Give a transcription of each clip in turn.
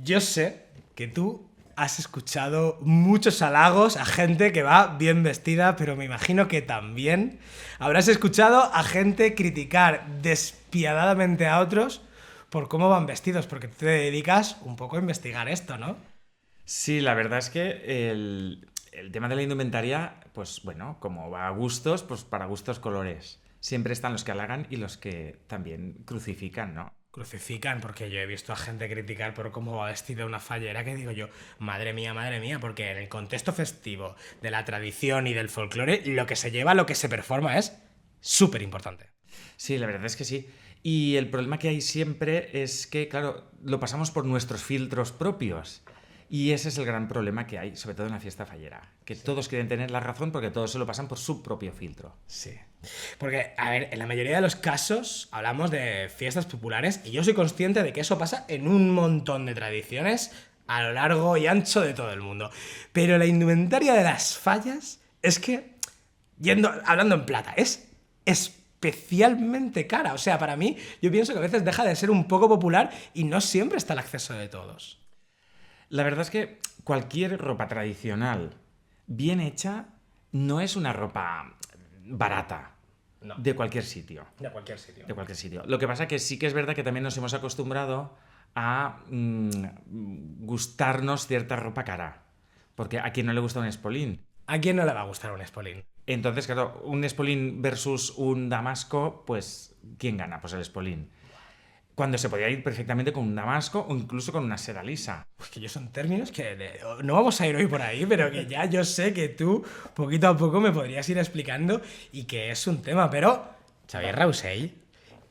Yo sé que tú has escuchado muchos halagos a gente que va bien vestida, pero me imagino que también habrás escuchado a gente criticar despiadadamente a otros por cómo van vestidos, porque tú te dedicas un poco a investigar esto, ¿no? Sí, la verdad es que el tema de la indumentaria, pues bueno, como va a gustos, pues para gustos colores. Siempre están los que halagan y los que también crucifican, ¿no? Crucifican, porque yo he visto a gente criticar por cómo va vestida una fallera, que digo yo, madre mía, porque en el contexto festivo de la tradición y del folclore, lo que se lleva, lo que se performa es súper importante. Sí, la verdad es que sí. Y el problema que hay siempre es que, claro, lo pasamos por nuestros filtros propios. Y ese es el gran problema que hay, sobre todo en la fiesta fallera. Que todos quieren tener la razón porque todos se lo pasan por su propio filtro. Sí. Porque, a ver, en la mayoría de los casos hablamos de fiestas populares y yo soy consciente de que eso pasa en un montón de tradiciones a lo largo y ancho de todo el mundo. Pero la indumentaria de las fallas es que, hablando en plata, es especialmente cara. O sea, para mí, yo pienso que a veces deja de ser un poco popular y no siempre está al acceso de todos. La verdad es que cualquier ropa tradicional bien hecha no es una ropa barata. No. De cualquier sitio. De cualquier sitio. De cualquier sitio. Lo que pasa que sí que es verdad que también nos hemos acostumbrado a gustarnos cierta ropa cara. Porque a quien no le gusta un espolín. ¿A quién no le va a gustar un espolín? Entonces, claro, un espolín versus un damasco, pues, ¿quién gana? Pues el espolín. Cuando se podía ir perfectamente con un damasco o incluso con una seda lisa. Pues que yo son términos que no vamos a ir hoy por ahí, pero que ya yo sé que tú poquito a poco me podrías ir explicando y que es un tema, pero Xavier Rausell,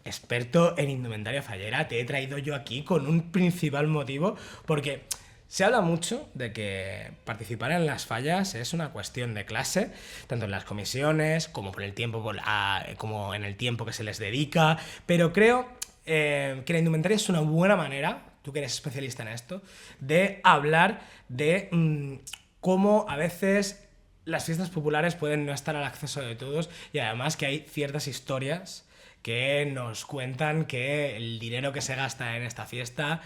experto en indumentaria fallera, te he traído yo aquí con un principal motivo, porque se habla mucho de que participar en las fallas es una cuestión de clase, tanto en las comisiones como por el tiempo, como en el tiempo que se les dedica, pero creo que la indumentaria es una buena manera, tú que eres especialista en esto, de hablar de cómo a veces las fiestas populares pueden no estar al acceso de todos y además que hay ciertas historias que nos cuentan que el dinero que se gasta en esta fiesta...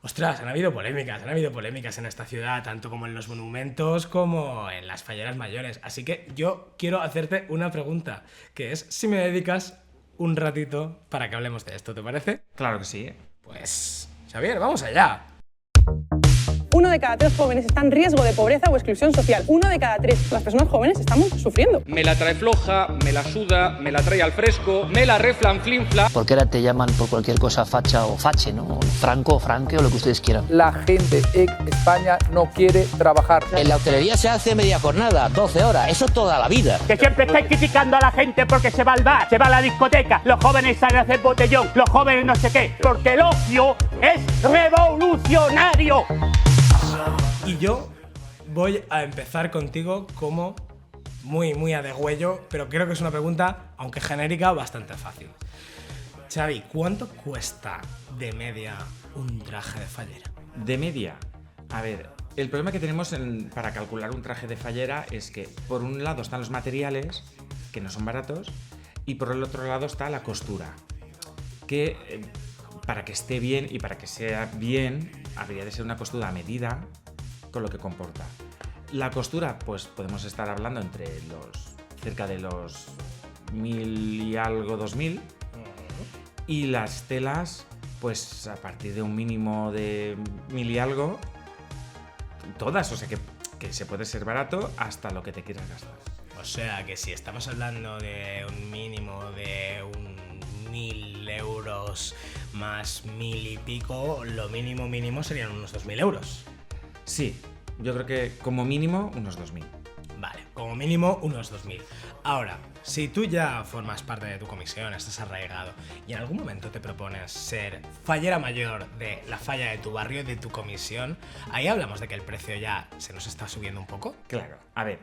Ostras, han habido polémicas en esta ciudad, tanto como en los monumentos como en las falleras mayores. Así que yo quiero hacerte una pregunta, que es si me dedicas un ratito para que hablemos de esto, ¿te parece? Claro que sí. Pues, Xavier, vamos allá. 1 de cada 3 jóvenes está en riesgo de pobreza o exclusión social. 1 de cada 3. Las personas jóvenes estamos sufriendo. Me la trae floja, me la suda, me la trae al fresco, me la reflanflinfla. Porque ahora te llaman por cualquier cosa facha o fache, ¿no? Franco o franque o lo que ustedes quieran. La gente en España no quiere trabajar. En la hostelería se hace media jornada, 12 horas, eso toda la vida. Que siempre estáis criticando a la gente porque se va al bar, se va a la discoteca, los jóvenes salen a hacer botellón, los jóvenes no sé qué, porque el ocio es revolucionario. Y yo voy a empezar contigo como muy a degüello, pero creo que es una pregunta, aunque genérica, bastante fácil. Xavi, ¿cuánto cuesta de media un traje de fallera? De media. A ver, el problema que tenemos para calcular un traje de fallera es que por un lado están los materiales, que no son baratos, y por el otro lado está la costura, que para que esté bien y para que sea bien, habría de ser una costura a medida con lo que comporta. La costura, pues podemos estar hablando entre cerca de los 1000 y algo, 2000, y las telas, pues a partir de un mínimo de 1000 y algo, todas, o sea que se puede ser barato hasta lo que te quieras gastar. O sea que si estamos hablando de un mínimo de 1000 euros más 1000 y pico, lo mínimo serían unos 2000 euros. Sí, yo creo que como mínimo unos 2000. Vale, como mínimo unos 2000. Ahora, si tú ya formas parte de tu comisión, estás arraigado y en algún momento te propones ser fallera mayor de la falla de tu barrio, de tu comisión, ahí hablamos de que el precio ya se nos está subiendo un poco. Claro, a ver,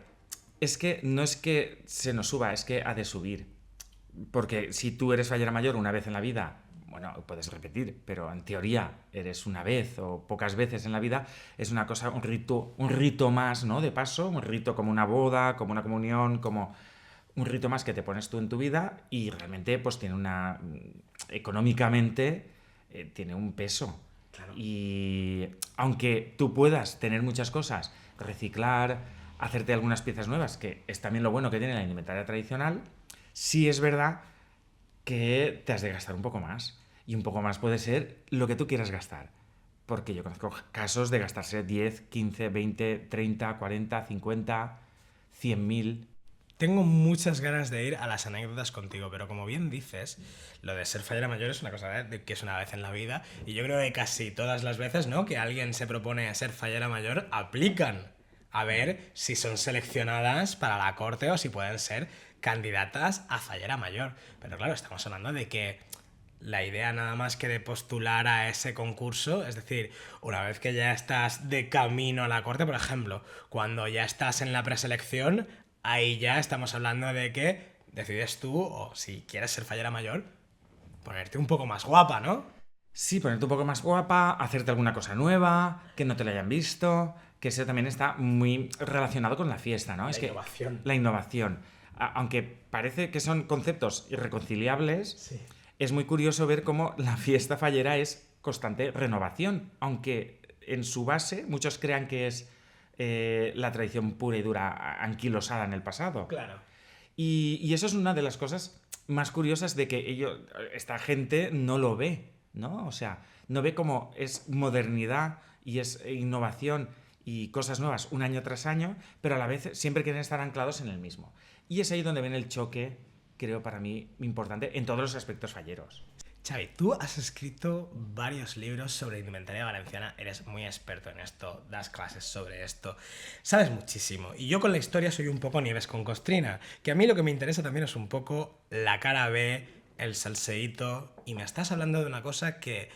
es que no es que se nos suba, es que ha de subir. Porque si tú eres fallera mayor una vez en la vida, bueno, puedes repetir, pero en teoría eres una vez o pocas veces en la vida, es una cosa, un rito más, ¿no? De paso, un rito como una boda, como una comunión, como un rito más que te pones tú en tu vida y realmente pues económicamente tiene un peso. Claro. Y aunque tú puedas tener muchas cosas, reciclar, hacerte algunas piezas nuevas, que es también lo bueno que tiene la indumentaria tradicional, sí es verdad que te has de gastar un poco más. Y un poco más puede ser lo que tú quieras gastar. Porque yo conozco casos de gastarse 10, 15, 20, 30, 40, 50, 100.000. Tengo muchas ganas de ir a las anécdotas contigo, pero como bien dices, lo de ser fallera mayor es una cosa que es una vez en la vida, y yo creo que casi todas las veces, ¿no?, que alguien se propone ser fallera mayor, aplican a ver si son seleccionadas para la corte o si pueden ser candidatas a fallera mayor. Pero claro, estamos hablando de que la idea nada más que de postular a ese concurso, es decir, una vez que ya estás de camino a la corte, por ejemplo, cuando ya estás en la preselección, ahí ya estamos hablando de que decides tú, o si quieres ser fallera mayor, ponerte un poco más guapa, ¿no? Sí, ponerte un poco más guapa, hacerte alguna cosa nueva, que no te la hayan visto, que eso también está muy relacionado con la fiesta, ¿no? Innovación. La innovación. Aunque parece que son conceptos irreconciliables, Sí. es muy curioso ver cómo la fiesta fallera es constante renovación, aunque en su base muchos crean que es la tradición pura y dura anquilosada en el pasado. Claro. Y eso es una de las cosas más curiosas de que esta gente no lo ve, ¿no? O sea, no ve cómo es modernidad y es innovación y cosas nuevas un año tras año, pero a la vez siempre quieren estar anclados en el mismo. Y es ahí donde ven el choque, creo, para mí, importante en todos los aspectos falleros. Xavi, tú has escrito varios libros sobre indumentaria valenciana, eres muy experto en esto, das clases sobre esto, sabes muchísimo. Y yo con la historia soy un poco Nieves con Costrina, que a mí lo que me interesa también es un poco la cara B, el salseíto, y me estás hablando de una cosa que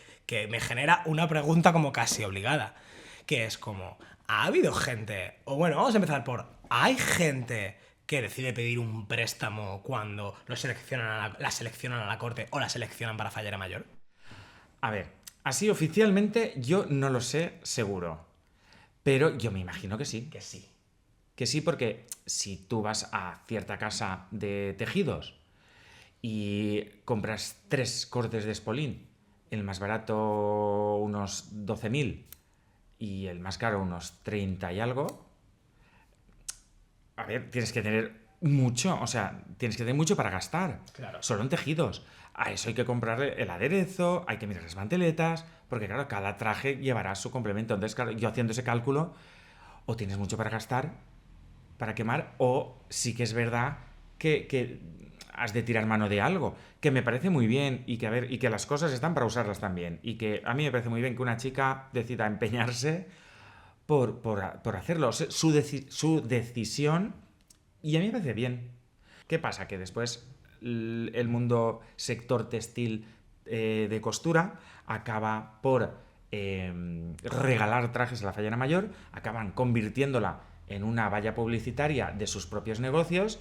me genera una pregunta como casi obligada, que es como, ¿ha habido gente, o bueno, vamos a empezar por, ¿hay gente que decide pedir un préstamo cuando la seleccionan a la corte o la seleccionan para fallera mayor? A ver, así oficialmente yo no lo sé seguro, pero yo me imagino que sí. Que sí. Que sí, porque si tú vas a cierta casa de tejidos y compras 3 cortes de espolín, el más barato unos 12.000 y el más caro unos 30 y algo, a ver, tienes que tener mucho, o sea, tienes que tener mucho para gastar. Claro. Solo en tejidos. A eso hay que comprarle el aderezo, hay que mirar las manteletas, porque claro, cada traje llevará su complemento. Entonces, claro, yo haciendo ese cálculo, o tienes mucho para gastar, para quemar, o sí que es verdad que has de tirar mano de algo, que me parece muy bien, y que, a ver, y que las cosas están para usarlas también. Y que a mí me parece muy bien que una chica decida empeñarse por hacerlo, o sea, su decisión, y a mí me parece bien. ¿Qué pasa? Que después el mundo sector textil de costura acaba por regalar trajes a la fallera mayor, acaban convirtiéndola en una valla publicitaria de sus propios negocios,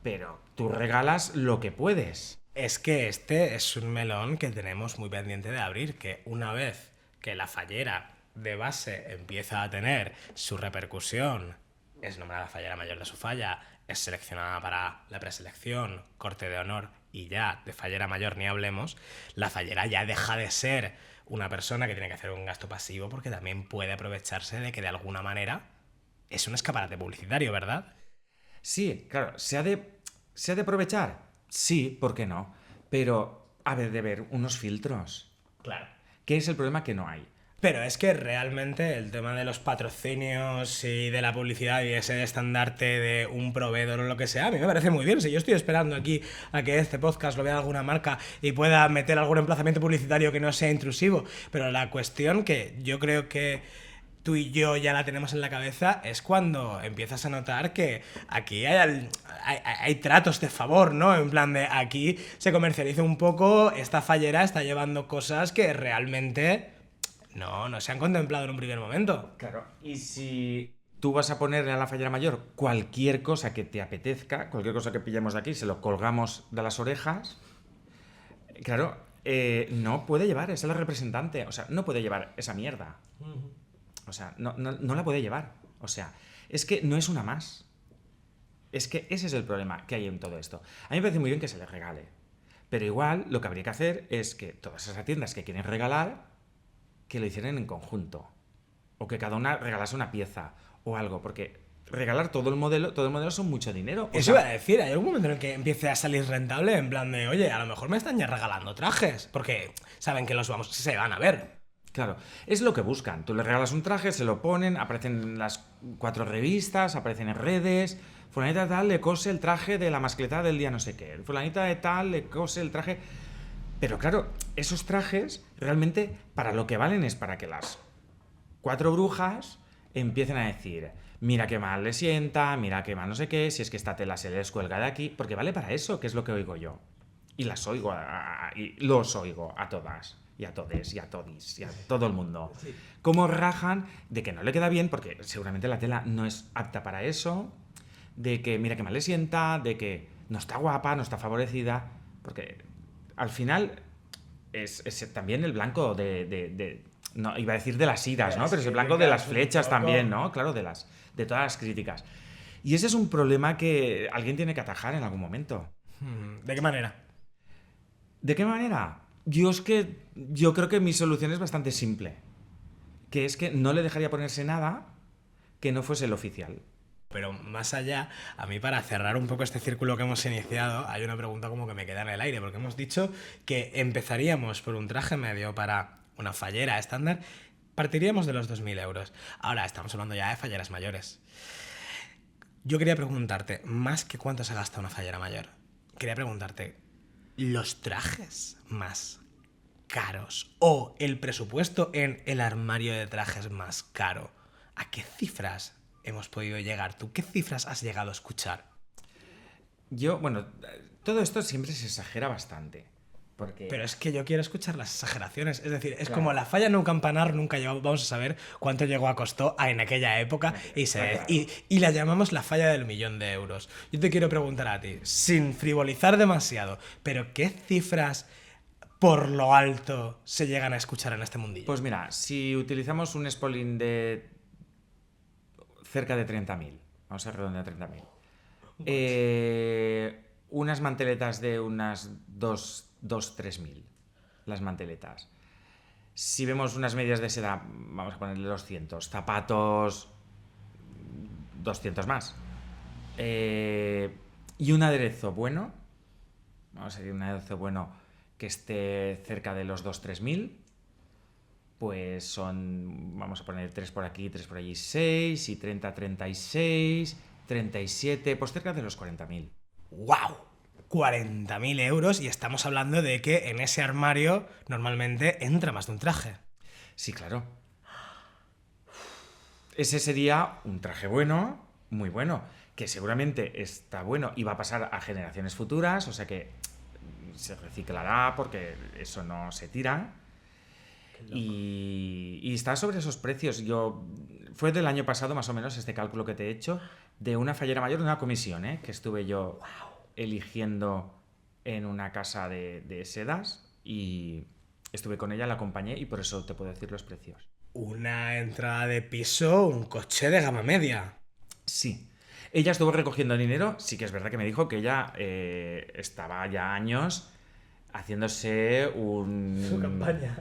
pero tú regalas lo que puedes. Es que este es un melón que tenemos muy pendiente de abrir, que una vez que la fallera de base empieza a tener su repercusión, es nombrada fallera mayor de su falla, es seleccionada para la preselección, corte de honor, y ya de fallera mayor ni hablemos, la fallera ya deja de ser una persona que tiene que hacer un gasto pasivo, porque también puede aprovecharse de que de alguna manera es un escaparate publicitario, ¿verdad? Sí, claro, ¿se ha de aprovechar? Sí, ¿por qué no? Pero ha de haber unos filtros. Claro. ¿Qué es el problema? Que no hay. Pero es que realmente el tema de los patrocinios y de la publicidad y ese estandarte de un proveedor o lo que sea, a mí me parece muy bien. Si yo estoy esperando aquí a que este podcast lo vea alguna marca y pueda meter algún emplazamiento publicitario que no sea intrusivo, pero la cuestión que yo creo que tú y yo ya la tenemos en la cabeza es cuando empiezas a notar que aquí hay tratos de favor, ¿no? En plan de aquí se comercializa un poco, esta fallera está llevando cosas que realmente no se han contemplado en un primer momento. Claro. Y si tú vas a ponerle a la fallera mayor cualquier cosa que te apetezca, cualquier cosa que pillemos de aquí, se lo colgamos de las orejas, claro, no puede llevar, esa es la representante, o sea, no puede llevar esa mierda. O sea, no la puede llevar. O sea, es que no es una más. Es que ese es el problema que hay en todo esto. A mí me parece muy bien que se les regale. Pero igual lo que habría que hacer es que todas esas tiendas que quieren regalar, que lo hicieran en conjunto. O que cada una regalase una pieza o algo, porque regalar todo el modelo son mucho dinero. Eso iba a decir, hay algún momento en el que empiece a salir rentable, en plan de, oye, a lo mejor me están ya regalando trajes, porque saben que se van a ver. Claro, es lo que buscan. Tú le regalas un traje, se lo ponen, aparecen en las 4 revistas, aparecen en redes. Fulanita de tal le cose el traje de la mascletada del día no sé qué. Fulanita de tal le cose el traje... Pero claro, esos trajes realmente para lo que valen es para que las 4 brujas empiecen a decir, mira qué mal le sienta, mira qué mal no sé qué, si es que esta tela se les cuelga de aquí, porque vale para eso, que es lo que oigo yo. Y las oigo, y los oigo a todas, y a todes, y a todis, y a todo el mundo. Sí. Cómo rajan de que no le queda bien, porque seguramente la tela no es apta para eso, de que mira qué mal le sienta, de que no está guapa, no está favorecida, porque al final es también el blanco no, iba a decir de las iras, ¿no? Pero es el blanco de las flechas también, ¿no? Claro, de todas las críticas. Y ese es un problema que alguien tiene que atajar en algún momento. ¿De qué manera? ¿De qué manera? Yo creo que mi solución es bastante simple. Que es que no le dejaría ponerse nada que no fuese el oficial. Pero más allá, a mí para cerrar un poco este círculo que hemos iniciado, hay una pregunta como que me queda en el aire, porque hemos dicho que empezaríamos por un traje medio para una fallera estándar, partiríamos de los 2.000 euros. Ahora estamos hablando ya de falleras mayores. Yo quería preguntarte, más que cuánto se gasta una fallera mayor, quería preguntarte, ¿los trajes más caros o el presupuesto en el armario de trajes más caro, a qué cifras hemos podido llegar? ¿Tú qué cifras has llegado a escuchar? Bueno, todo esto siempre se exagera bastante. Porque... Pero es que yo quiero escuchar las exageraciones. Es decir, es claro, como la falla no campanar, nunca vamos a saber cuánto llegó a costó en aquella época y la llamamos la falla del 1.000.000 de euros. Yo te quiero preguntar a ti, sin frivolizar demasiado, pero ¿qué cifras por lo alto se llegan a escuchar en este mundillo? Pues mira, si utilizamos un spolín de cerca de 30.000, vamos a redondear 30.000, unas manteletas de unas 2-3.000, las manteletas. Si vemos unas medias de seda, vamos a ponerle 200, zapatos 200 más. Y un aderezo bueno, vamos a decir un aderezo bueno que esté cerca de los 2-3.000, pues son, vamos a poner 3 por aquí, 3 por allí, 6, y 30, 36, 37, pues cerca de los 40.000. ¡Wow! 40.000 euros, y estamos hablando de que en ese armario normalmente entra más de un traje. Sí, claro. Ese sería un traje bueno, muy bueno, que seguramente está bueno y va a pasar a generaciones futuras, o sea que se reciclará porque eso no se tira. Y está sobre esos precios. Fue del año pasado más o menos este cálculo que te he hecho de una fallera mayor, de una comisión, que estuve yo eligiendo en una casa de sedas, y estuve con ella, la acompañé, y por eso te puedo decir los precios. Una entrada de piso, un coche de gama media. Sí. Ella estuvo recogiendo dinero. Sí que es verdad que me dijo que ella estaba ya años haciéndose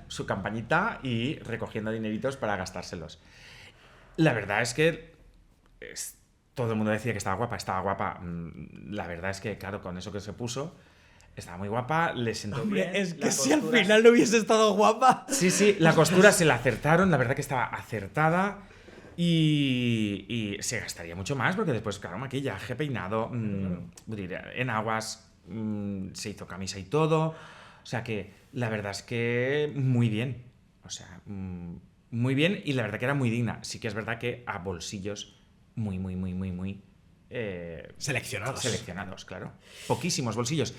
su campañita y recogiendo dineritos para gastárselos. La verdad es que todo el mundo decía que estaba guapa. La verdad es que, claro, con eso que se puso, estaba muy guapa, le sentó bien. Es que si al final no hubiese estado guapa... Sí, la costura se la acertaron, la verdad que estaba acertada, y se gastaría mucho más, porque después, claro, maquillaje, peinado, en aguas, se hizo camisa y todo. O sea que la verdad es que muy bien. O sea, muy bien, y la verdad que era muy digna. Sí que es verdad que a bolsillos muy seleccionados, claro. Poquísimos bolsillos.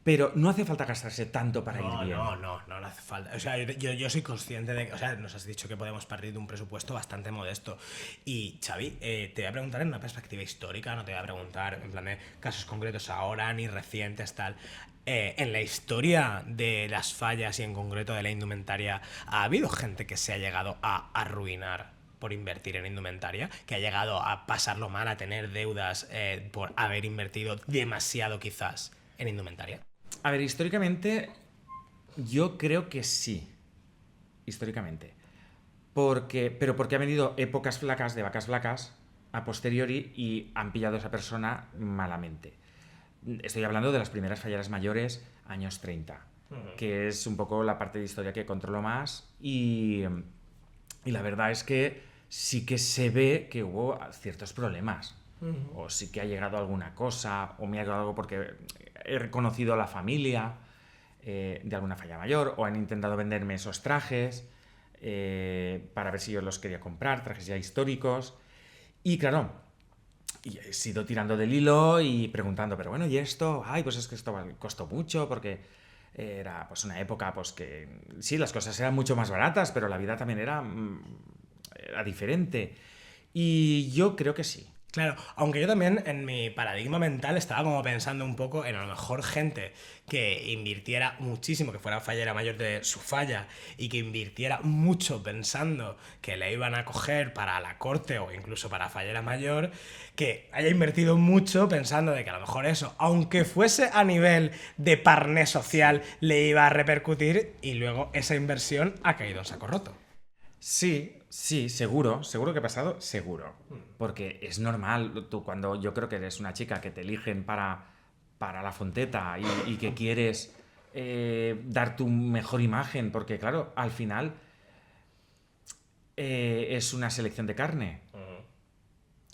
Pero no hace falta gastarse tanto para ir bien. No hace falta. O sea, yo soy consciente de que... O sea, nos has dicho que podemos partir de un presupuesto bastante modesto. Y, Xavi, te voy a preguntar en una perspectiva histórica, no te voy a preguntar en plan de casos concretos ahora, ni recientes, tal. En la historia de las fallas y en concreto de la indumentaria, ¿ha habido gente que se ha llegado a arruinar por invertir en indumentaria? ¿Que ha llegado a pasarlo mal, a tener deudas por haber invertido demasiado quizás en indumentaria? A ver, históricamente, yo creo que sí. Históricamente. pero porque ha venido épocas flacas de vacas flacas a posteriori y han pillado a esa persona malamente. Estoy hablando de las primeras falleras mayores, años 30, que es un poco la parte de historia que controlo más y la verdad es que sí que se ve que hubo ciertos problemas. O sí que ha llegado alguna cosa, o me ha llegado algo porque he reconocido a la familia de alguna falla mayor, o han intentado venderme esos trajes para ver si yo los quería comprar, trajes ya históricos. Y claro, y he ido tirando del hilo y preguntando, pero bueno, ¿y esto? Ay, pues es que esto costó mucho porque era pues una época pues que sí, las cosas eran mucho más baratas, pero la vida también era diferente. Y yo creo que sí. Claro, aunque yo también en mi paradigma mental estaba como pensando un poco en a lo mejor gente que invirtiera muchísimo, que fuera fallera mayor de su falla y que invirtiera mucho pensando que le iban a coger para la corte o incluso para fallera mayor, que haya invertido mucho pensando de que a lo mejor eso, aunque fuese a nivel de parné social, le iba a repercutir y luego esa inversión ha caído en saco roto. Sí, seguro que ha pasado, seguro. Porque es normal, tú cuando yo creo que eres una chica que te eligen para la fonteta y que quieres dar tu mejor imagen, porque claro, al final es una selección de carne.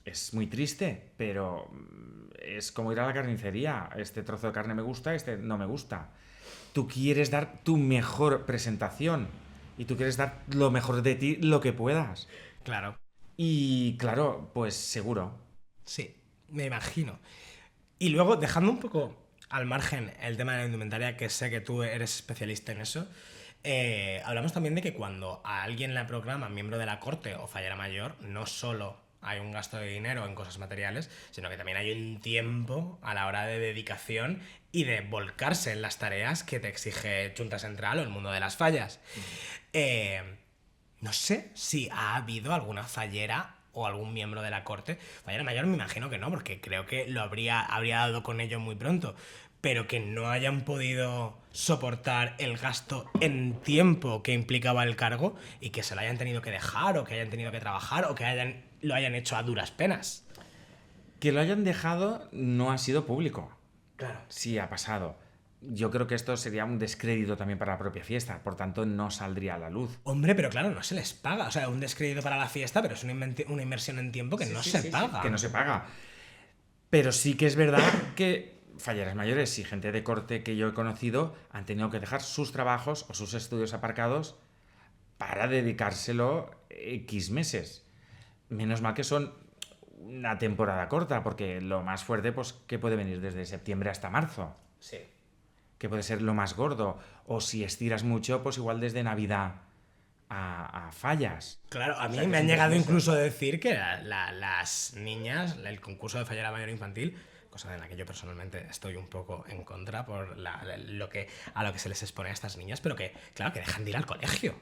Es muy triste, pero es como ir a la carnicería. Este trozo de carne me gusta, este no me gusta. Tú quieres dar tu mejor presentación. Y tú quieres dar lo mejor de ti, lo que puedas. Claro. Y claro, pues seguro. Sí, me imagino. Y luego, dejando un poco al margen el tema de la indumentaria, que sé que tú eres especialista en eso, hablamos también de que cuando a alguien le proclaman miembro de la corte o fallera mayor, no solo hay un gasto de dinero en cosas materiales, sino que también hay un tiempo a la hora de dedicación y de volcarse en las tareas que te exige Junta Central o el mundo de las fallas. No sé si ha habido alguna fallera o algún miembro de la corte. Fallera mayor me imagino que no, porque creo que lo habría dado con ello muy pronto. Pero que no hayan podido soportar el gasto en tiempo que implicaba el cargo y que se lo hayan tenido que dejar o que hayan tenido que trabajar o que lo hayan hecho a duras penas. Que lo hayan dejado no ha sido público. Claro. Sí ha pasado. Yo creo que esto sería un descrédito también para la propia fiesta, por tanto no saldría a la luz. Hombre, pero claro, no se les paga. O sea, un descrédito para la fiesta, pero es una inversión en tiempo que no se paga. Que no se paga. Pero sí que es verdad que falleras mayores y gente de corte que yo he conocido han tenido que dejar sus trabajos o sus estudios aparcados para dedicárselo X meses. Menos mal que son una temporada corta, porque lo más fuerte, pues, que puede venir desde septiembre hasta marzo. Sí. Que puede ser lo más gordo. O si estiras mucho, pues igual desde Navidad a fallas. Claro, a mí me han llegado incluso a decir que las niñas, el concurso de fallera mayor infantil, cosa en la que yo personalmente estoy un poco en contra por a lo que se les expone a estas niñas, pero que, claro, que dejan de ir al colegio.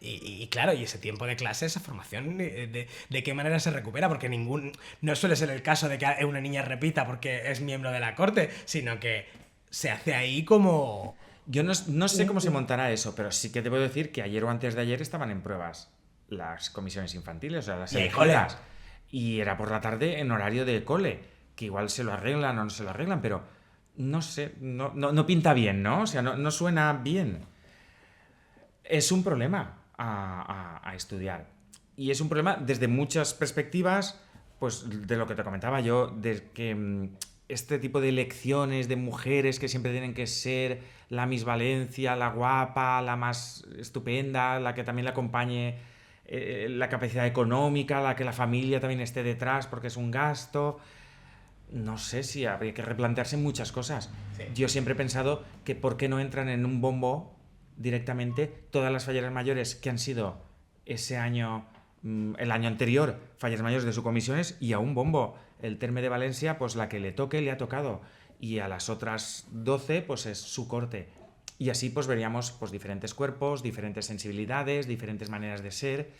Y claro, y ese tiempo de clase, esa formación, ¿de qué manera se recupera? Porque no suele ser el caso de que una niña repita porque es miembro de la corte, sino que se hace ahí como... Yo no sé cómo se montará eso, pero sí que debo decir que ayer o antes de ayer estaban en pruebas las comisiones infantiles, o sea, las elegidas. Y era por la tarde en horario de cole, que igual se lo arreglan o no se lo arreglan, pero no sé, no pinta bien, ¿no? O sea, no suena bien. Es un problema a estudiar. Y es un problema desde muchas perspectivas, pues de lo que te comentaba yo, de que este tipo de elecciones de mujeres que siempre tienen que ser la Miss Valencia, la guapa, la más estupenda, la que también le acompañe la capacidad económica, la que la familia también esté detrás porque es un gasto. No sé si habría que replantearse muchas cosas. Sí. Yo siempre he pensado que por qué no entran en un bombo directamente todas las falleras mayores que han sido ese año, el año anterior, falleras mayores de sus comisiones, y a un bombo. El Terme de Valencia, pues la que le toque, le ha tocado. Y a las otras 12, pues es su corte. Y así pues veríamos pues diferentes cuerpos, diferentes sensibilidades, diferentes maneras de ser,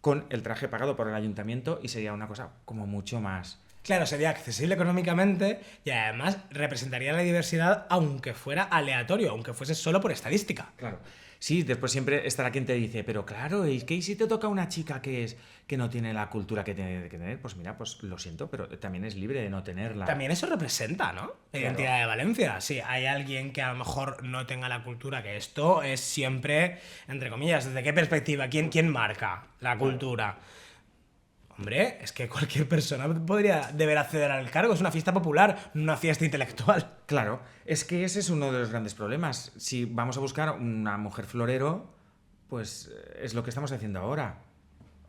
con el traje pagado por el ayuntamiento, y sería una cosa como mucho más Claro, sería accesible económicamente y además representaría la diversidad aunque fuera aleatorio, aunque fuese solo por estadística. Claro. Sí, después siempre estará quien te dice, pero claro, ¿y qué si te toca una chica que no tiene la cultura que tiene que tener? Pues mira, pues lo siento, pero también es libre de no tenerla. También eso representa, ¿no? La identidad de Valencia. Sí, hay alguien que a lo mejor no tenga la cultura, que esto es siempre, entre comillas, ¿desde qué perspectiva? ¿Quién marca la cultura? Hombre, es que cualquier persona deber acceder al cargo. Es una fiesta popular, no una fiesta intelectual. Claro, es que ese es uno de los grandes problemas. Si vamos a buscar una mujer florero, pues es lo que estamos haciendo ahora.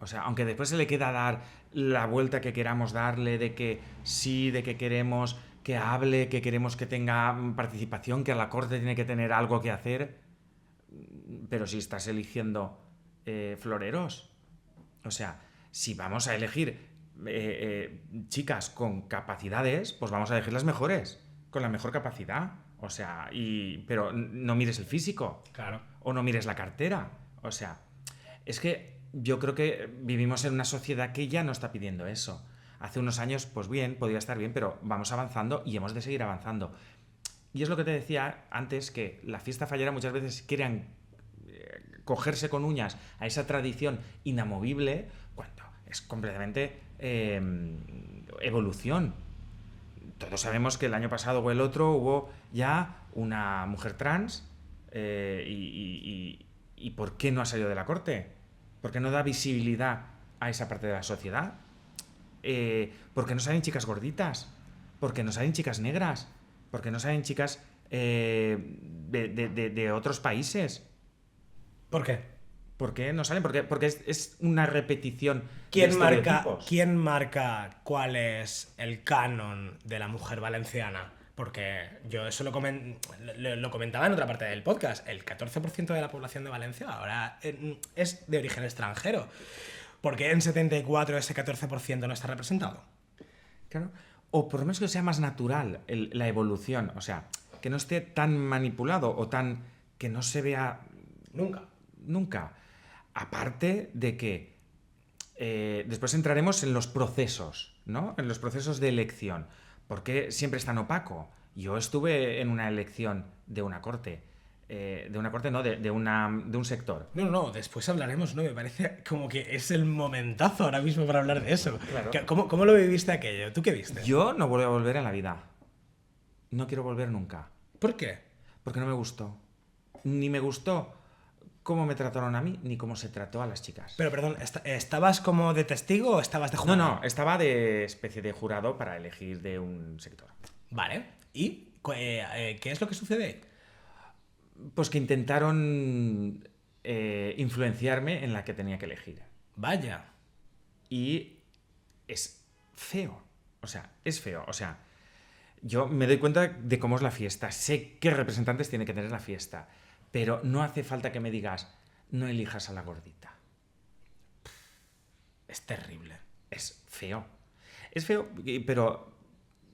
O sea, aunque después se le queda dar la vuelta que queramos darle, de que sí, de que queremos que hable, que queremos que tenga participación, que a la corte tiene que tener algo que hacer, pero si estás eligiendo floreros, o sea, si vamos a elegir chicas con capacidades, pues vamos a elegir las mejores, con la mejor capacidad. O sea, pero no mires el físico. Claro. O no mires la cartera. O sea, es que yo creo que vivimos en una sociedad que ya no está pidiendo eso. Hace unos años, pues bien, podría estar bien, pero vamos avanzando y hemos de seguir avanzando. Y es lo que te decía antes, que la fiesta fallera muchas veces quieren cogerse con uñas a esa tradición inamovible cuando es completamente evolución. Todos sabemos que el año pasado o el otro hubo ya una mujer trans y ¿por qué no ha salido de la corte? ¿Por qué no da visibilidad a esa parte de la sociedad? ¿Por qué no salen chicas gorditas? ¿Por qué no salen chicas negras? ¿Por qué no salen chicas de otros países? ¿Por qué? ¿Por qué no salen? Porque es una repetición. ¿Quién marca cuál es el canon de la mujer valenciana? Porque yo eso lo comentaba en otra parte del podcast. El 14% de la población de Valencia ahora es de origen extranjero. ¿Por qué en 74 ese 14% no está representado? Claro. O por lo menos que sea más natural la evolución. O sea, que no esté tan manipulado o que no se vea... Nunca. Aparte de que después entraremos en los procesos, ¿no? En los procesos de elección. ¿Por qué siempre es tan opaco? Yo estuve en una elección de una corte. De un sector. No, después hablaremos, ¿no? Me parece como que es el momentazo ahora mismo para hablar de eso. Claro. ¿Cómo lo viviste aquello? ¿Tú qué viste? Yo no vuelvo a volver en la vida. No quiero volver nunca. ¿Por qué? Porque no me gustó. Ni me gustó cómo me trataron a mí, ni cómo se trató a las chicas. Pero perdón, ¿estabas como de testigo o estabas de jurado? No, estaba de especie de jurado para elegir de un sector. Vale. ¿Y qué es lo que sucede ahí? Pues que intentaron influenciarme en la que tenía que elegir. Vaya. Y es feo. O sea, es feo. O sea, yo me doy cuenta de cómo es la fiesta. Sé qué representantes tiene que tener la fiesta. Pero no hace falta que me digas, no elijas a la gordita. Es terrible. Es feo. Es feo, pero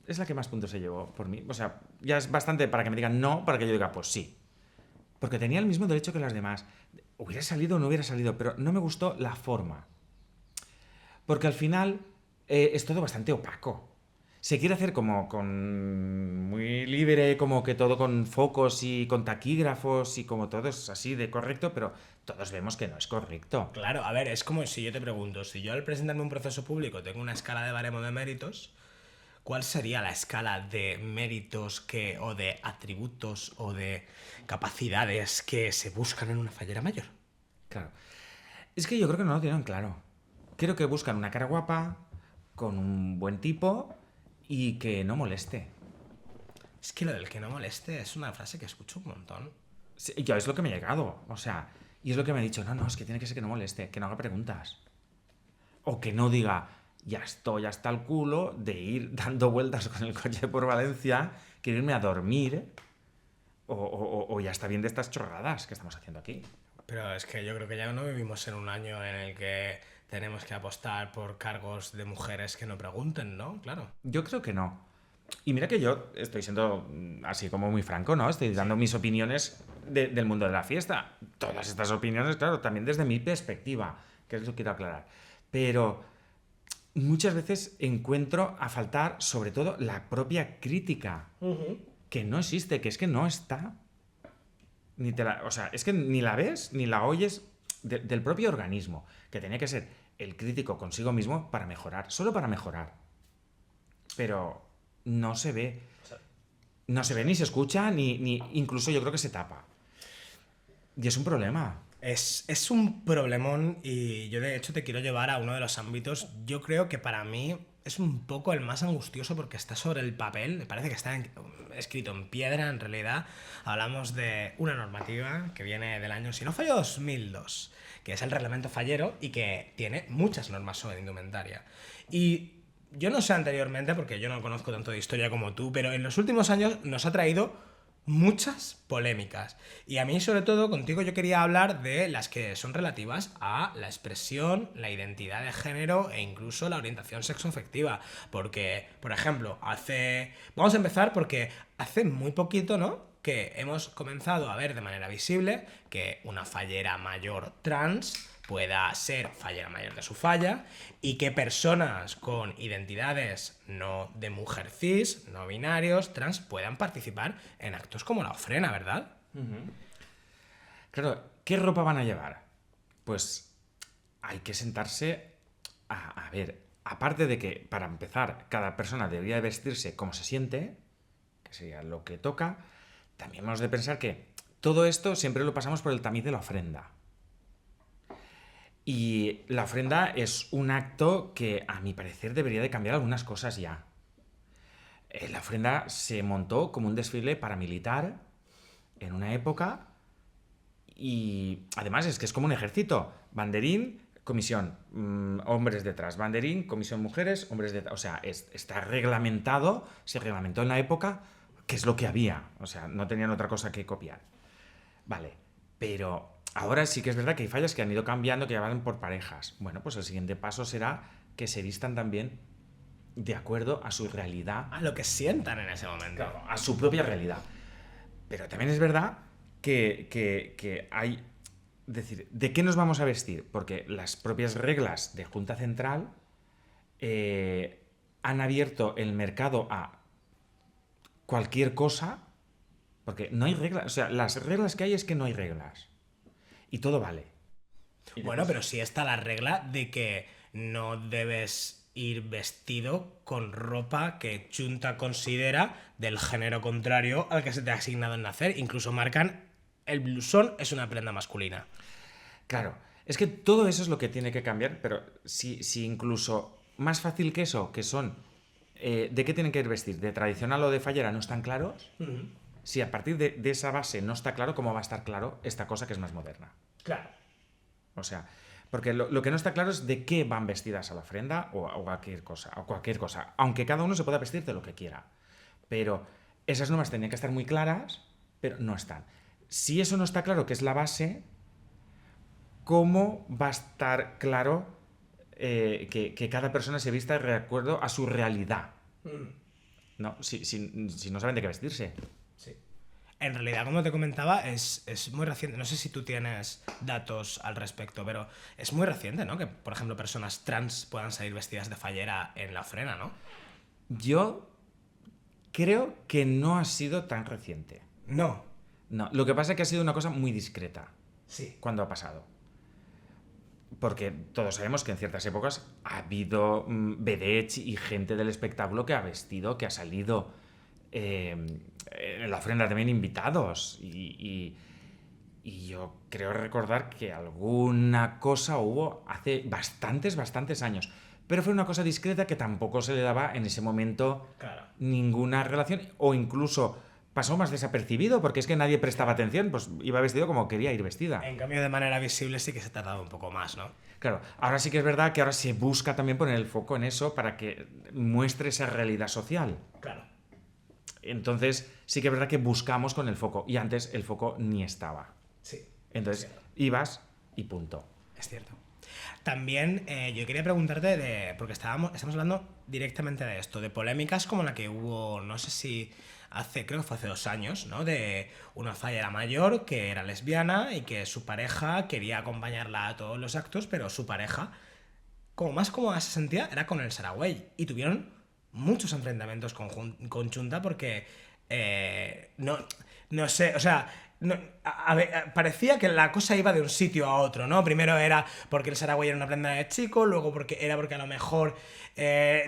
es la que más puntos se llevó por mí. O sea, ya es bastante para que me digan no, para que yo diga, pues sí. Porque tenía el mismo derecho que las demás. Hubiera salido o no hubiera salido, pero no me gustó la forma. Porque al final es todo bastante opaco. Se quiere hacer como muy libre, como que todo con focos y con taquígrafos y como todo es así de correcto, pero todos vemos que no es correcto. Claro, a ver, es como si yo te pregunto, si yo al presentarme un proceso público tengo una escala de baremo de méritos, ¿cuál sería la escala de méritos o de atributos o de capacidades que se buscan en una fallera mayor? Claro. Es que yo creo que no lo tienen claro. Creo que buscan una cara guapa, con un buen tipo y que no moleste. Es que lo del que no moleste es una frase que escucho un montón. Sí, yo es lo que me ha llegado. O sea, y es lo que me ha dicho. No, es que tiene que ser que no moleste, que no haga preguntas. O que no diga... Ya estoy hasta el culo de ir dando vueltas con el coche por Valencia, quiero irme a dormir, o ya está bien de estas chorradas que estamos haciendo aquí. Pero es que yo creo que ya no vivimos en un año en el que tenemos que apostar por cargos de mujeres que no pregunten, ¿no? Claro. Yo creo que no. Y mira que yo estoy siendo así como muy franco, ¿no? Estoy dando mis opiniones del mundo de la fiesta. Todas estas opiniones, claro, también desde mi perspectiva, que es lo que quiero aclarar. Pero... muchas veces encuentro a faltar, sobre todo, la propia crítica, que no existe, que es que no está. O sea, es que ni la ves ni la oyes del propio organismo, que tenía que ser el crítico consigo mismo para mejorar, solo para mejorar. Pero no se ve. No se ve ni se escucha, ni incluso yo creo que se tapa. Y es un problema. Es un problemón y yo de hecho te quiero llevar a uno de los ámbitos, yo creo que para mí es un poco el más angustioso porque está sobre el papel, me parece que está escrito en piedra en realidad. Hablamos de una normativa que viene del año, si no fallo, 2002, que es el reglamento fallero y que tiene muchas normas sobre indumentaria. Y yo no sé anteriormente, porque yo no conozco tanto de historia como tú, pero en los últimos años nos ha traído muchas polémicas. Y a mí, sobre todo, contigo yo quería hablar de las que son relativas a la expresión, la identidad de género e incluso la orientación sexoafectiva. Porque, por ejemplo, vamos a empezar porque hace muy poquito, ¿no?, que hemos comenzado a ver de manera visible que una fallera mayor trans pueda ser fallera mayor de su falla y que personas con identidades no de mujer cis, no binarios, trans, puedan participar en actos como la ofrena, ¿verdad? Claro, ¿qué ropa van a llevar? Pues hay que sentarse a ver, aparte de que, para empezar, cada persona debería de vestirse como se siente, que sería lo que toca, también hemos de pensar que todo esto siempre lo pasamos por el tamiz de la ofrenda. Y la ofrenda es un acto que, a mi parecer, debería de cambiar algunas cosas ya. La ofrenda se montó como un desfile paramilitar en una época y además es que es como un ejército. Banderín, comisión, hombres detrás. Banderín, comisión mujeres, hombres detrás. O sea, está reglamentado, se reglamentó en la época, que es lo que había. O sea, no tenían otra cosa que copiar. Vale, pero ahora sí que es verdad que hay fallas que han ido cambiando, que ya van por parejas. Bueno, pues el siguiente paso será que se vistan también de acuerdo a su realidad. A lo que sientan en ese momento. Claro, a su propia realidad. Pero también es verdad que hay... Es decir, ¿de qué nos vamos a vestir? Porque las propias reglas de Junta Central han abierto el mercado a cualquier cosa, porque no hay reglas. O sea, las reglas que hay es que no hay reglas. Y todo vale. Bueno, pero sí está la regla de que no debes ir vestido con ropa que Junta considera del género contrario al que se te ha asignado en nacer. Incluso marcan el blusón es una prenda masculina. Claro, es que todo eso es lo que tiene que cambiar, pero si incluso más fácil que eso, que son ¿de qué tienen que ir vestir? ¿De tradicional o de fallera no están claros? Si a partir de esa base no está claro, ¿cómo va a estar claro esta cosa que es más moderna? Claro. O sea, porque lo que no está claro es de qué van vestidas a la ofrenda o cualquier cosa. Aunque cada uno se pueda vestir de lo que quiera. Pero esas normas tenían que estar muy claras, pero no están. Si eso no está claro, que es la base, ¿cómo va a estar claro que cada persona se vista de acuerdo a su realidad? No, si no saben de qué vestirse. Sí. En realidad, como te comentaba, es muy reciente. No sé si tú tienes datos al respecto, pero es muy reciente, ¿no? Que, por ejemplo, personas trans puedan salir vestidas de fallera en la ofrena, ¿no? Yo creo que no ha sido tan reciente. No. No, lo que pasa es que ha sido una cosa muy discreta. Sí. Cuando ha pasado. Porque todos sabemos que en ciertas épocas ha habido vedettes y gente del espectáculo que ha vestido, que ha salido en la ofrenda también invitados. Y yo creo recordar que alguna cosa hubo hace bastantes años. Pero fue una cosa discreta que tampoco se le daba en ese momento ninguna relación. O incluso pasó más desapercibido porque es que nadie prestaba atención, pues iba vestido como quería ir vestida. En cambio, de manera visible sí que se tardaba un poco más, ¿no? Claro, ahora sí que es verdad que ahora se busca también poner el foco en eso para que muestre esa realidad social. Claro. Entonces sí que es verdad que buscamos con el foco y antes el foco ni estaba. Sí. Entonces ibas y punto. Es cierto. También yo quería preguntarte porque estamos hablando directamente de esto, de polémicas como la que hubo, no sé si creo que fue hace 2 años, ¿no? De una fallera mayor que era lesbiana y que su pareja quería acompañarla a todos los actos, pero su pareja como más cómoda se sentía era con el Saragüey. Y tuvieron muchos enfrentamientos con Junta porque no sé, o sea, a ver, parecía que la cosa iba de un sitio a otro, ¿no? Primero era porque el Saragüey era una prenda de chico, luego porque a lo mejor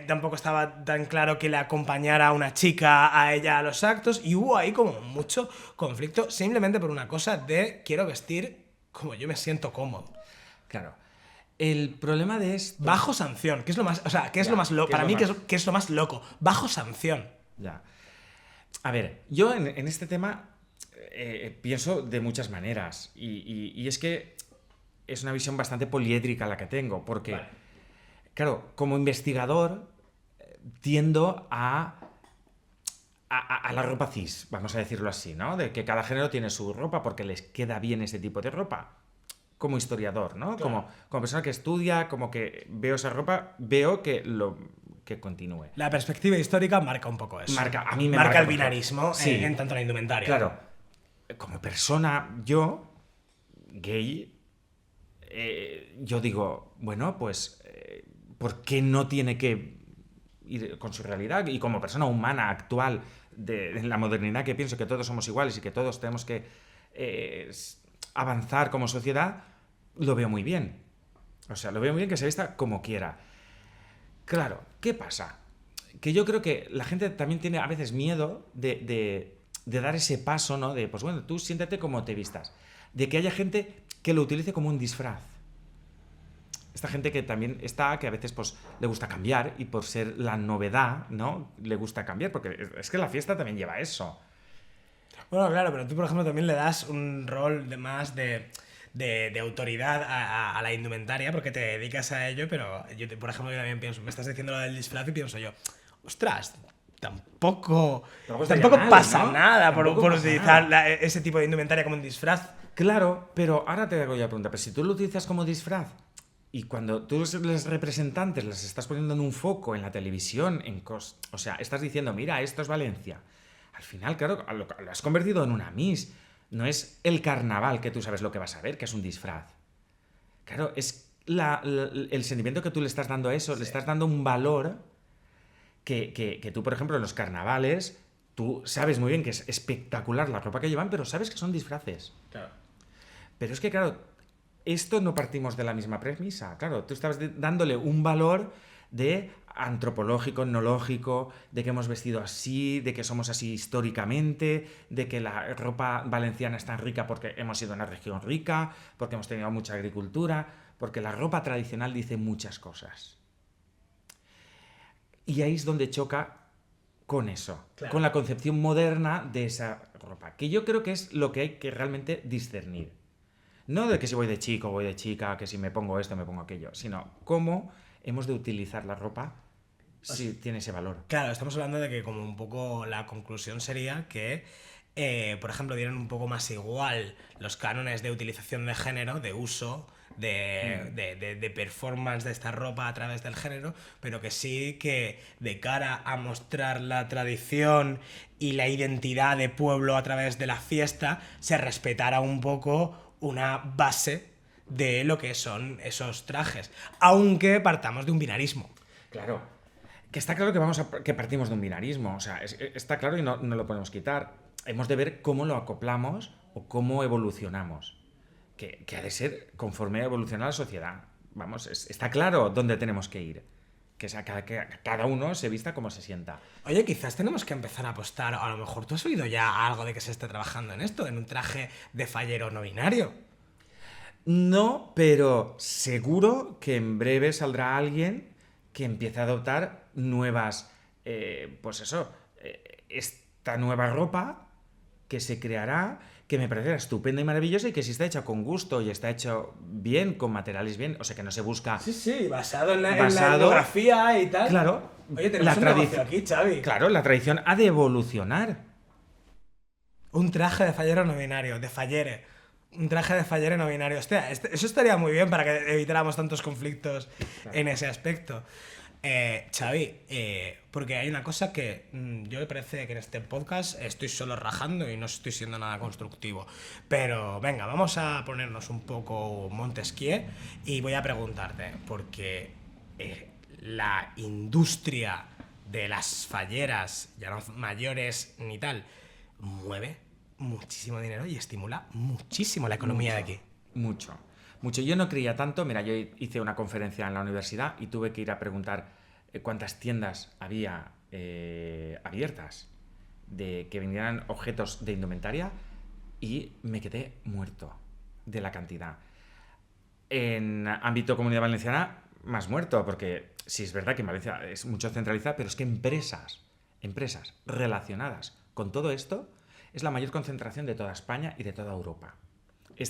tampoco estaba tan claro que le acompañara a una chica a ella a los actos, y hubo ahí como mucho conflicto simplemente por una cosa de quiero vestir como yo me siento cómodo. Claro. El problema de esto... Bajo sanción, que es lo más, o sea, que es lo más loco, para mí que es lo más loco, bajo sanción. Ya. A ver, yo en este tema pienso de muchas maneras y es que es una visión bastante poliédrica la que tengo, porque, claro, como investigador tiendo a la ropa cis, vamos a decirlo así, ¿no? De que cada género tiene su ropa porque les queda bien ese tipo de ropa. Como historiador, ¿no? Claro. Como persona que estudia, como que veo esa ropa, veo que continúe. La perspectiva histórica marca un poco eso. A mí me marca el binarismo sí. en tanto la indumentaria. Claro. Como persona, yo, gay, yo digo, bueno, pues, ¿por qué no tiene que ir con su realidad? Y como persona humana actual en la modernidad, que pienso que todos somos iguales y que todos tenemos que avanzar como sociedad, lo veo muy bien. O sea, lo veo muy bien que se vista como quiera. Claro, ¿qué pasa? Que yo creo que la gente también tiene a veces miedo de dar ese paso, ¿no? De, pues bueno, tú siéntate como te vistas. De que haya gente que lo utilice como un disfraz. Esta gente que también está, que a veces pues le gusta cambiar y por ser la novedad, ¿no? Le gusta cambiar, porque es que la fiesta también lleva eso. Bueno, claro, pero tú, por ejemplo, también le das un rol de más de autoridad a la indumentaria porque te dedicas a ello, pero yo, por ejemplo, yo también pienso, me estás diciendo lo del disfraz y pienso yo, ostras, tampoco pasa nada por utilizar ese tipo de indumentaria como un disfraz. Claro, pero ahora te hago ya la pregunta, pero si tú lo utilizas como disfraz y cuando tú los representantes las estás poniendo en un foco en la televisión, o sea, estás diciendo, mira, esto es Valencia. Al final, claro, lo has convertido en una Miss. No es el carnaval que tú sabes lo que vas a ver, que es un disfraz. Claro, es el sentimiento que tú le estás dando a eso, sí. Le estás dando un valor que tú, por ejemplo, en los carnavales, tú sabes muy bien que es espectacular la ropa que llevan, pero sabes que son disfraces. Claro. Pero es que, claro, esto no partimos de la misma premisa. Claro, tú estabas dándole un valor de antropológico, etnológico, de que hemos vestido así, de que somos así históricamente, de que la ropa valenciana es tan rica porque hemos sido una región rica, porque hemos tenido mucha agricultura, porque la ropa tradicional dice muchas cosas. Y ahí es donde choca con eso, claro. Con la concepción moderna de esa ropa, que yo creo que es lo que hay que realmente discernir. No de que si voy de chico, voy de chica, que si me pongo esto, me pongo aquello, sino cómo hemos de utilizar la ropa si tiene ese valor. Claro, estamos hablando de que como un poco la conclusión sería que, por ejemplo, dieran un poco más igual los cánones de utilización de género, de uso, de performance de esta ropa a través del género, pero que sí que de cara a mostrar la tradición y la identidad de pueblo a través de la fiesta, se respetara un poco una base de lo que son esos trajes, aunque partamos de un binarismo. Claro, que está claro que partimos de un binarismo, o sea, está claro y no lo podemos quitar. Hemos de ver cómo lo acoplamos o cómo evolucionamos, que ha de ser conforme evoluciona la sociedad. Vamos, está claro dónde tenemos que ir, que cada uno se vista como se sienta. Oye, quizás tenemos que empezar a apostar, a lo mejor tú has oído ya algo de que se esté trabajando en esto, en un traje de fallero no binario. No, pero seguro que en breve saldrá alguien que empiece a adoptar nuevas, esta nueva ropa que se creará, que me parecerá estupenda y maravillosa y que si está hecha con gusto y está hecho bien, con materiales bien, o sea que no se busca... Sí, basado en la etnografía y tal. Claro. Oye, tenemos un negocio aquí, Xavi. Claro, la tradición ha de evolucionar. Un traje de fallero no binario, de fallere. Un traje de fallere no binario. Hostia, eso estaría muy bien para que evitáramos tantos conflictos en ese aspecto. Xavi, porque hay una cosa que yo me parece que en este podcast estoy solo rajando y no estoy siendo nada constructivo. Pero venga, vamos a ponernos un poco Montesquieu y voy a preguntarte, porque la industria de las falleras, ya no mayores ni tal, mueve muchísimo dinero y estimula muchísimo la economía de aquí. Mucho. Yo no creía tanto. Mira, yo hice una conferencia en la universidad y tuve que ir a preguntar cuántas tiendas había abiertas de que vendieran objetos de indumentaria y me quedé muerto de la cantidad. En ámbito Comunidad Valenciana, más muerto, porque sí es verdad que en Valencia es mucho centralizada, pero es que empresas relacionadas con todo esto es la mayor concentración de toda España y de toda Europa.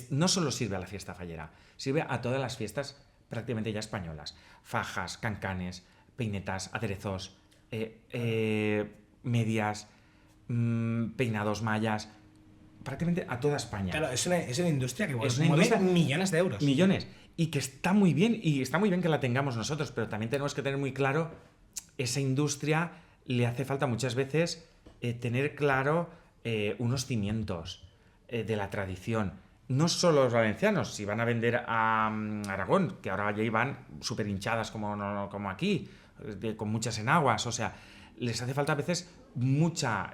No solo sirve a la fiesta fallera, sirve a todas las fiestas prácticamente ya españolas. Fajas, cancanes, peinetas, aderezos, medias, peinados, mallas, prácticamente a toda España. Claro, es una industria que Es una mueve industria- millones de euros. Millones. Y que está muy bien, y está muy bien que la tengamos nosotros, pero también tenemos que tener muy claro, esa industria le hace falta muchas veces tener claro unos cimientos de la tradición. No solo los valencianos, si van a vender a Aragón, que ahora ya van súper hinchadas como aquí, con muchas enaguas, o sea, les hace falta a veces mucha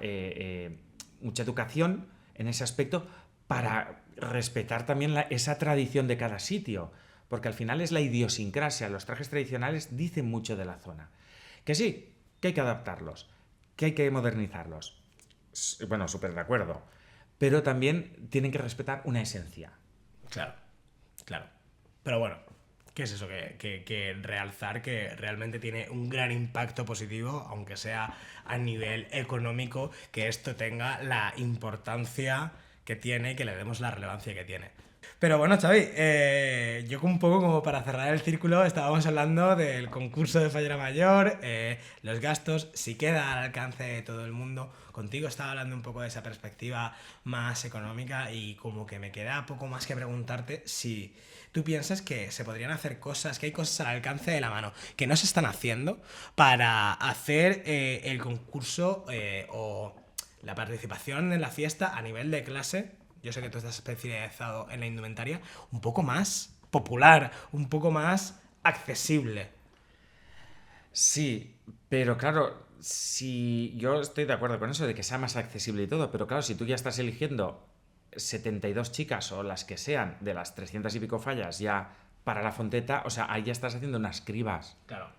educación en ese aspecto para respetar también esa tradición de cada sitio, porque al final es la idiosincrasia, los trajes tradicionales dicen mucho de la zona. Que sí, que hay que adaptarlos, que hay que modernizarlos. Bueno, súper de acuerdo. Pero también tienen que respetar una esencia. Claro. Pero bueno, ¿qué es eso? Que realzar que realmente tiene un gran impacto positivo, aunque sea a nivel económico, que esto tenga la importancia que tiene y que le demos la relevancia que tiene. Pero bueno, Xavi, yo un poco como para cerrar el círculo, estábamos hablando del concurso de Fallera Mayor, los gastos, si queda al alcance de todo el mundo. Contigo estaba hablando un poco de esa perspectiva más económica y como que me queda poco más que preguntarte si tú piensas que se podrían hacer cosas, que hay cosas al alcance de la mano que no se están haciendo para hacer el concurso o la participación en la fiesta a nivel de clase. Yo sé que tú estás especializado en la indumentaria, un poco más popular, un poco más accesible. Sí, pero claro, si yo estoy de acuerdo con eso de que sea más accesible y todo, pero claro, si tú ya estás eligiendo 72 chicas o las que sean de las 300 y pico fallas ya para la fonteta, o sea, ahí ya estás haciendo unas cribas. Claro.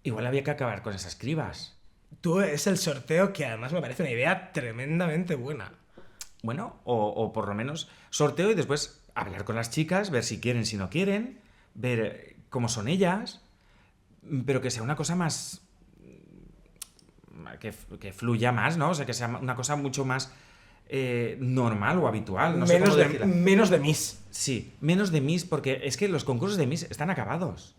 Igual había que acabar con esas cribas. Tú es el sorteo que además me parece una idea tremendamente buena. Bueno, o por lo menos sorteo y después hablar con las chicas, ver si quieren, si no quieren, ver cómo son ellas, pero que sea una cosa más... que fluya más, ¿no? O sea, que sea una cosa mucho más normal o habitual. No sé cómo decirla. Menos de Miss. Sí, menos de Miss, porque es que los concursos de Miss están acabados.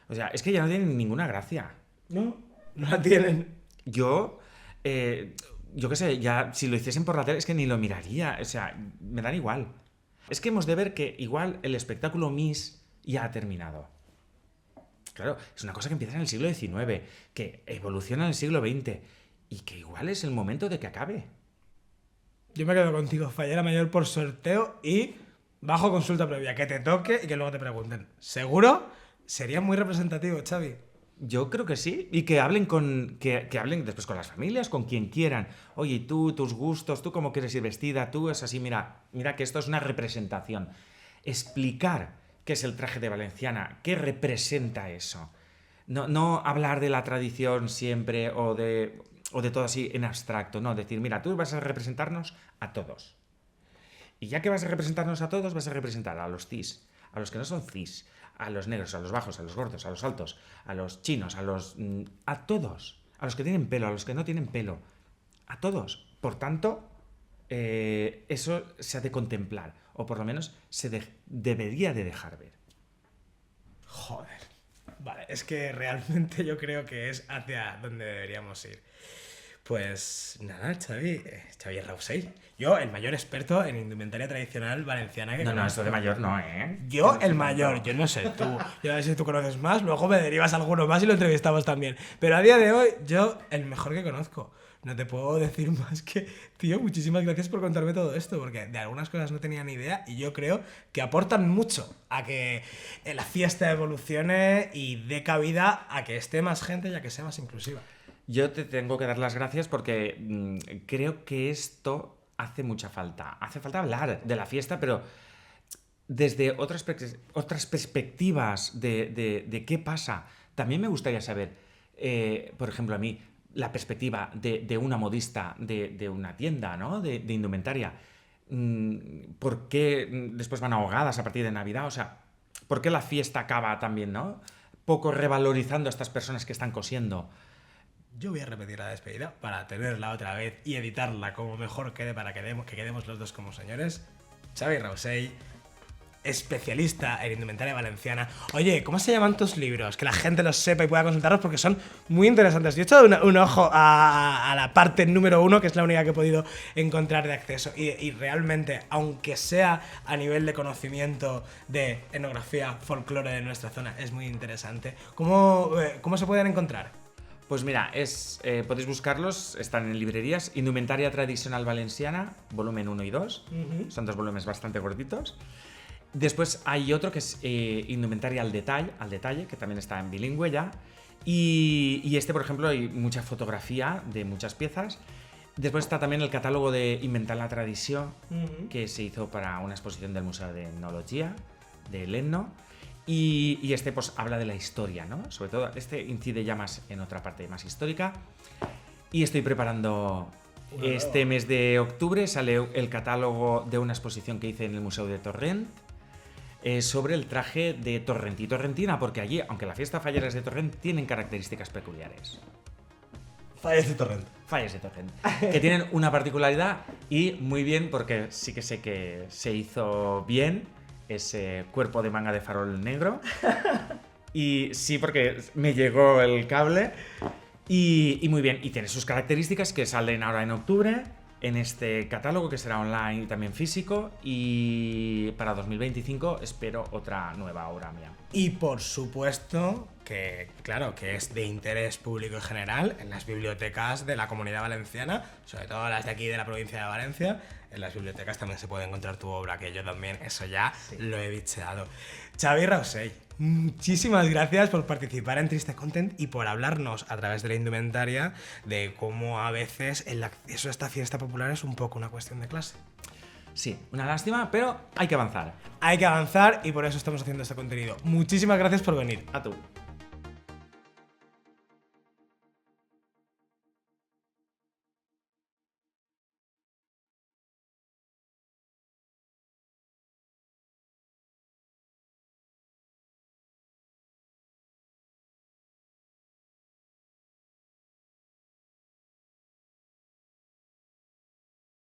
O sea, es que ya no tienen ninguna gracia. No la tienen. Yo qué sé, ya si lo hiciesen por la tele es que ni lo miraría, o sea, me dan igual. Es que hemos de ver que igual el espectáculo Miss ya ha terminado. Claro, es una cosa que empieza en el siglo XIX, que evoluciona en el siglo XX y que igual es el momento de que acabe. Yo me quedo contigo, Fallera Mayor por sorteo y bajo consulta previa, que te toque y que luego te pregunten. ¿Seguro? Sería muy representativo, Xavi. Yo creo que sí, y que hablen que hablen después con las familias, con quien quieran. Oye, tú, tus gustos, tú cómo quieres ir vestida, tú es así, mira que esto es una representación. Explicar qué es el traje de valenciana, qué representa eso. No hablar de la tradición siempre o de todo así en abstracto, no, decir, mira, tú vas a representarnos a todos. Y ya que vas a representarnos a todos, vas a representar a los cis, a los que no son cis, a los negros, a los bajos, a los gordos, a los altos, a los chinos, a todos, a los que tienen pelo, a los que no tienen pelo, a todos. Por tanto, eso se ha de contemplar, o por lo menos debería de dejar ver. Joder. Vale, es que realmente yo creo que es hacia donde deberíamos ir. Pues nada, Xavi Rausell. Yo, el mayor experto en indumentaria tradicional valenciana que No, conozco. esto de mayor no, ¿eh? Yo, el mayor, yo no sé tú. Yo no sé si tú conoces más, luego me derivas a alguno más y lo entrevistamos también. Pero a día de hoy, yo, el mejor que conozco. no te puedo decir más que, tío, muchísimas gracias por contarme todo esto, porque de algunas cosas no tenía ni idea y yo creo que aportan mucho a que la fiesta evolucione y dé cabida a que esté más gente y a que sea más inclusiva. Yo te tengo que dar las gracias porque creo que esto hace mucha falta. Hace falta hablar de la fiesta, pero desde otras perspectivas de qué pasa. También me gustaría saber, por ejemplo, a mí, la perspectiva de una modista de una tienda, ¿no? De indumentaria. ¿Por qué después van ahogadas a partir de Navidad? O sea, ¿por qué la fiesta acaba también, ¿no? Poco revalorizando a estas personas que están cosiendo. Yo voy a repetir la despedida para tenerla otra vez y editarla como mejor quede para que quedemos los dos como señores. Xavi Rausell, especialista en indumentaria valenciana. Oye, ¿cómo se llaman tus libros? Que la gente los sepa y pueda consultarlos porque son muy interesantes. Yo he echado un ojo a la parte número 1, que es la única que he podido encontrar de acceso. Y realmente, aunque sea a nivel de conocimiento de etnografía, folclore de nuestra zona, es muy interesante. ¿Cómo se pueden encontrar? Pues mira, podéis buscarlos, están en librerías. Indumentaria Tradicional Valenciana, volumen 1 y 2. Son 2 volúmenes bastante gorditos. Después hay otro que es Indumentaria al detalle, que también está en bilingüe ya. Y este, por ejemplo, hay mucha fotografía de muchas piezas. Después está también el catálogo de Inventar la Tradició, que se hizo para una exposición del Museo de Etnologia de Lenno. Y este pues habla de la historia, ¿no? Sobre todo, este incide ya más en otra parte más histórica. Y estoy preparando este mes de octubre, sale el catálogo de una exposición que hice en el Museo de Torrent sobre el traje de Torrent y Torrentina, porque allí, aunque la fiesta fallera es de Torrent, tienen características peculiares. Fallas de Torrent. Fallas de Torrent. Que tienen una particularidad y muy bien, porque sí que sé que se hizo bien ese cuerpo de manga de farol negro. Y sí, porque me llegó el cable. Y muy bien. Y tiene sus características que salen ahora en octubre en este catálogo, que será online y también físico. Y para 2025 espero otra nueva obra mía. Y por supuesto que, claro, que es de interés público en general en las bibliotecas de la Comunidad Valenciana, sobre todo las de aquí de la provincia de Valencia. En las bibliotecas también se puede encontrar tu obra, que yo también, eso ya lo he bicheado. Xavi Rausell, muchísimas gracias por participar en Triste Content y por hablarnos a través de la indumentaria de cómo a veces el acceso a esta fiesta popular es un poco una cuestión de clase. Sí, una lástima, pero hay que avanzar. Hay que avanzar y por eso estamos haciendo este contenido. Muchísimas gracias por venir. A tú.